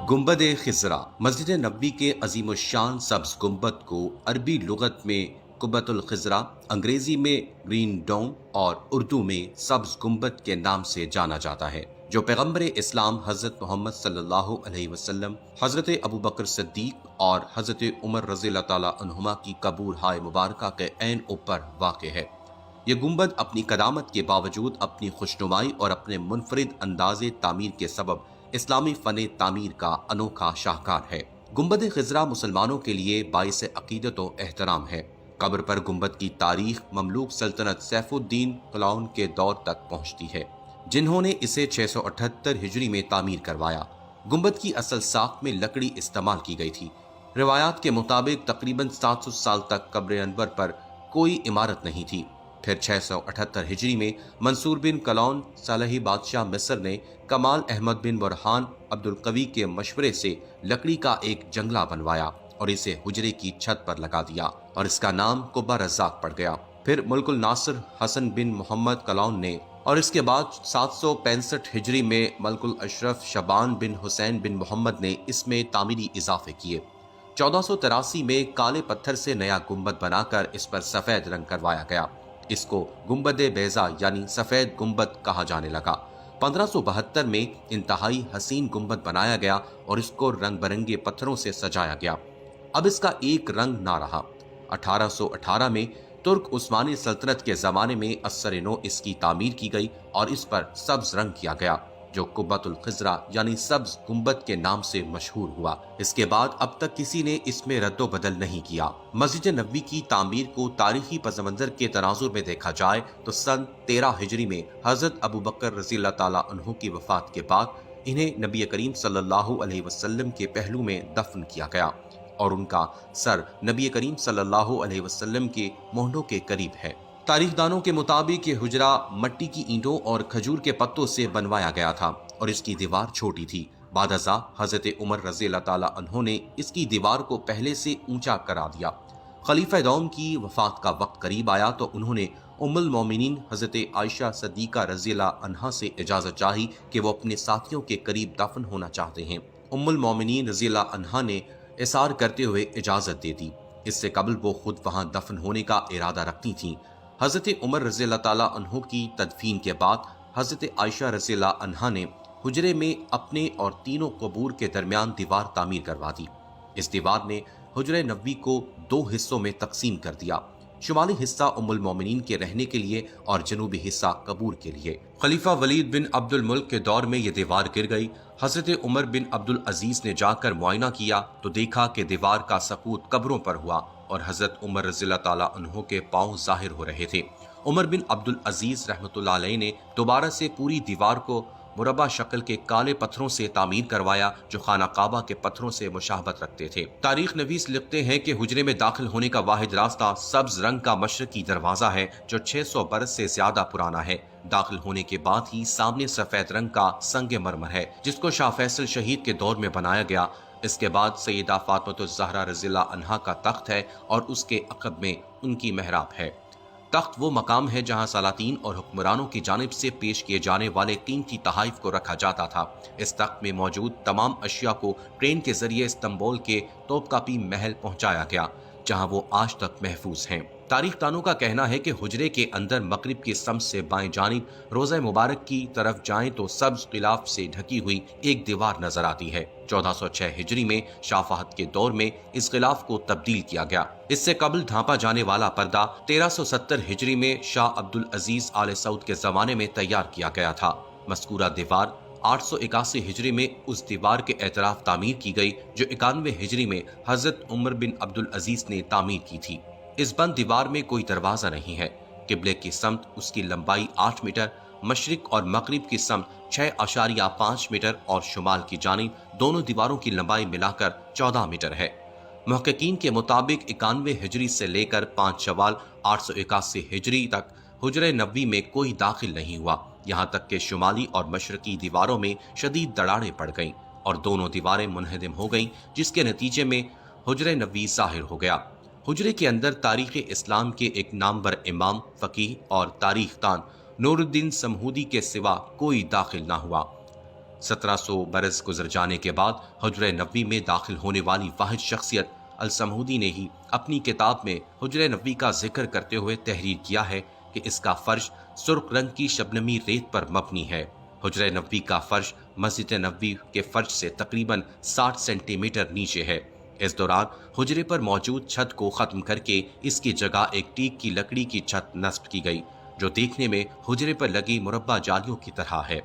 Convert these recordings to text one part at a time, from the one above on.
गुंबद खिजरा मस्जिद नबी के अजीम शान सब्ज गुंबद को अरबी लुगत में कुब्बतुल खिजरा, अंग्रेजी में ग्रीन डोम और उर्दू में सब्ज गुंबद के नाम से जाना जाता है, जो पैगंबर इस्लाम हजरत मोहम्मद सल्लल्लाहु अलैहि वसल्लम, हजरत अबू बकर सिद्दीक और हजरत उमर रज़ियल्लाहु ताला अन्हुमा की कबूर हाय मुबारका के ऐन ऊपर वाक़ है। ये गुंबद अपनी कदामत के बावजूद अपनी खुशनुमाई और अपने मुनफरिद अंदाज़े तामीर के सबब इस्लामी फ़न तामीर का अनोखा शाहकार है। गुंबद खिजरा मुसलमानों के लिए बाइस अकीदत व एहतराम है। कब्र पर गुंबद की तारीख ममलूक सल्तनत सैफुद्दीन क्लाउन के दौर तक पहुंचती है, जिन्होंने इसे 678 हिजरी में तामीर करवाया। गुंबद की असल साख में लकड़ी इस्तेमाल की गई थी। रिवायात के मुताबिक तकरीबन 700 साल तक कब्र अनवर पर कोई इमारत नहीं थी। फिर 678 हिजरी में मंसूर बिन कलौन सालही बादशाह मिस्र ने कमाल अहमद बिन बुरहान अब्दुल कवी के मशवरे से लकड़ी का एक जंगला बनवाया और इसे हुजरे की छत पर लगा दिया और इसका नाम कुब्बा रज़्ज़ाक पड़ गया। फिर मुल्कुल नासिर हसन बिन मोहम्मद कलौन ने और इसके बाद 765 हिजरी में मलकुल अशरफ शबान बिन हुसैन बिन मोहम्मद ने इसमें तामीरी इजाफे किए। 1483 में काले पत्थर से नया गुंबद बनाकर इस पर सफेद रंग करवाया गया। इसको गुंबद बेजा यानी सफेद गुंबद कहा जाने लगा। 1572 में इंतहाई हसीन गुंबद बनाया गया और इसको रंग बिरंगे पत्थरों से सजाया गया। अब इसका एक रंग ना रहा। 1818 में तुर्क उस्मानी सल्तनत के जमाने में असर नो इसकी तामीर की गई और इस पर सब्ज रंग किया गया, जो कुब्बतुल खिजरा यानी सब्ज गुंबद के नाम से मशहूर हुआ। इसके बाद अब तक किसी ने इसमें रद्दो बदल नहीं किया। मस्जिद नबी की तामीर को तारीखी पसमंजर के तनाजुर में देखा जाए तो सन 13 हिजरी में हजरत अबू बकर रज़ियल्लाहु ताला अन्हु की वफात के बाद इन्हें नबी करीम सल्लल्लाहु अलैहि वसल्लम के पहलू में दफन किया गया और उनका सर नबी करीम सल्लल्लाहु अलैहि वसल्लम के मोहनों के करीब है। तारीखदानों के मुताबिक ये हुजरा मट्टी की ईंटों और खजूर के पत्तों से बनवाया गया था और इसकी दीवार छोटी थी। बादशा हजरत उमर रज़ियल्लाहु ताला अन्हु ने इसकी दीवार को पहले से ऊंचा करा दिया। खलीफा दौम की वफात का वक्त करीब आया तो उन्होंने उम्मुल मोमिनीन हजरत आयशा सदीका रज़ियल्लाहु अन्हा से इजाजत चाही कि वो अपने साथियों के करीब दफन होना चाहते हैं। उम्मुल मोमिनीन रज़ियल्लाहु अन्हा ने इसार करते हुए इजाजत दे दी। इससे कबल वो खुद वहां दफन होने का इरादा रखती थीं। हजरत उमर रज़ियल्लाहु ताला अन्हु की तदफीन के बाद हजरत आयशा रज़ियल्लाहु अन्हा ने हुजरे में अपने और तीनों कबूर के दरमियान दीवार तामीर करवा दी। इस दीवार ने हुजरे नबी को दो हिस्सों में तकसीम कर दिया। शुमाली हिस्सा उम्मुल मोमिनीन के रहने के लिए और जनूबी हिस्सा कबूर के लिए। खलीफा वलीद बिन अब्दुल मुल्क के दौर में यह दीवार गिर गई। हजरत उमर बिन अब्दुल अजीज ने जाकर मुआयना किया तो देखा कि दीवार का सकूत कब्रों पर हुआ और हजरत उमर रज़ियल्लाहु ताला अन्हु के पांव जाहिर हो रहे थे। उमर बिन अब्दुल अजीज रहमतुल्लाह अलैह ने दोबारा से पूरी दीवार को मुरब्बा शक्ल के काले पत्थरों से तामीर करवाया, जो खाना काबा के पत्थरों से मुशाहबत रखते थे। तारीख नवीस लिखते हैं कि हुजरे में दाखिल होने का वाहिद रास्ता सब्ज रंग का मशरकी दरवाजा है, जो 600 बरस से ज्यादा पुराना है। दाखिल होने के बाद ही सामने सफेद रंग का संगे मरमर है, जिसको शाह फैसल शहीद के दौर में बनाया गया। इसके बाद सैयदा फातिमा ज़हरा रज़ियल्लाहु अन्हा का तख्त है और उसके अक़ब में उनकी मेहराब है। तख्त वो मकाम है जहां सलातीन और हुक्मरानों की जानिब से पेश किए जाने वाले कीमती तहाइफ को रखा जाता था। इस तख्त में मौजूद तमाम अशिया को ट्रेन के जरिए इस्तांबुल के तोपकापी महल पहुंचाया गया, जहां वो आज तक महफूज हैं। तारीखदानों का कहना है कि हुजरे के अंदर मगरिब की समत से बाएं जानिब रोज़ा मुबारक की तरफ जाएं तो सब्ज गिलाफ से ढकी हुई एक दीवार नजर आती है। 1406 हिजरी में शाह फहद के दौर में इस गिलाफ को तब्दील किया गया। इससे कबल ढांपा जाने वाला पर्दा 1370 हिजरी में शाह अब्दुल अजीज आले सऊद के जमाने में तैयार किया गया था। मज़कूरा दीवार 881 हिजरी में उस दीवार के एतराफ तामीर की गई जो 91 हिजरी में हजरत उमर बिन अब्दुल अजीज ने तामीर की थी। इस बंद दीवार में कोई दरवाजा नहीं है। किबले की समत उसकी लंबाई 8 मीटर, मशरिक और मगरिब की समत 6.5 मीटर और शुमाल की जानिब दोनों दीवारों की लंबाई मिलाकर 14 मीटर है। मुहक्किकीन के मुताबिक 91 हिजरी से लेकर 5 शवाल 881 हिजरी तक हुजरे नबी में कोई दाखिल नहीं हुआ। यहाँ तक कि शुमाली और मशरकी दीवारों में शदीद दरारें पड़ गईं और दोनों दीवारें मुनहदम हो गईं, जिसके नतीजे में हुजरे नबी जाहिर हो गया। हुजरे के अंदर तारीख इस्लाम के एक नामवर इमाम, फकीह और तारीखदान नूरुद्दीन समहूदी के सिवा कोई दाखिल ना हुआ। 1700 बरस गुजर जाने के बाद हुजरे नबी में दाखिल होने वाली वाहिद शख्सियत अल-समूदी ने ही अपनी किताब में हुजरे नबी का जिक्र करते हुए तहरीर किया है कि इसका फर्श सुर्ख रंग की शबनमी रेत पर मबनी है। हुजरे नबी का फर्श मस्जिद नबी के फर्श से तकरीबन 60 सेंटीमीटर नीचे है। इस दौरान हुजरे पर मौजूद छत को खत्म करके इसकी जगह एक टीक की लकड़ी की छत नस्ब की गई, जो देखने में हुजरे पर लगी मुरब्बा जालियों की तरह है।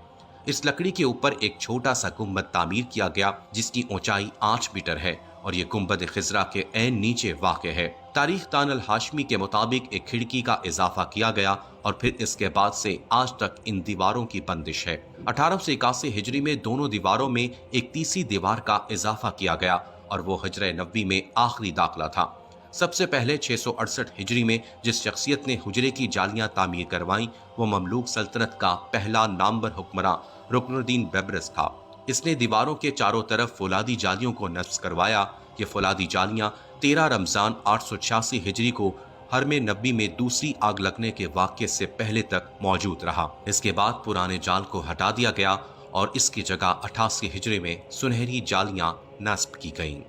इस लकड़ी के ऊपर एक छोटा सा गुंबद तामीर किया गया, जिसकी ऊंचाई 8 मीटर है और ये गुंबद खिजरा के ऐन नीचे वाक़ है। तारीख तान अल हाशमी के मुताबिक एक खिड़की का इजाफा किया गया और फिर इसके बाद से आज तक इन दीवारों की बंदिश है। 1881 हिजरी में दोनों दीवारों में एक तीसरी दीवार का इजाफा किया गया और वो हिजरे नबी में आखिरी दाखला था। सबसे पहले 668 हिजरी में जिस शख्सियत ने हुजरे की जालियां तामीर करवाईं, वो ममलूक सल्तनत का पहला नामवर हुक्मरान रुकनुद्दीन बैबरस था। इसने दीवारों के चारों तरफ फौलादी जालियों को नस्ब करवाया। ये फौलादी जालियां 13 रमजान 886 हिजरी को हरमे नबी में दूसरी आग लगने के वाक़ये से पहले तक मौजूद रहा। इसके बाद पुराने जाल को हटा दिया गया और इसकी जगह 88 हिजरी में सुनहरी जालियां नस्ब की गईं।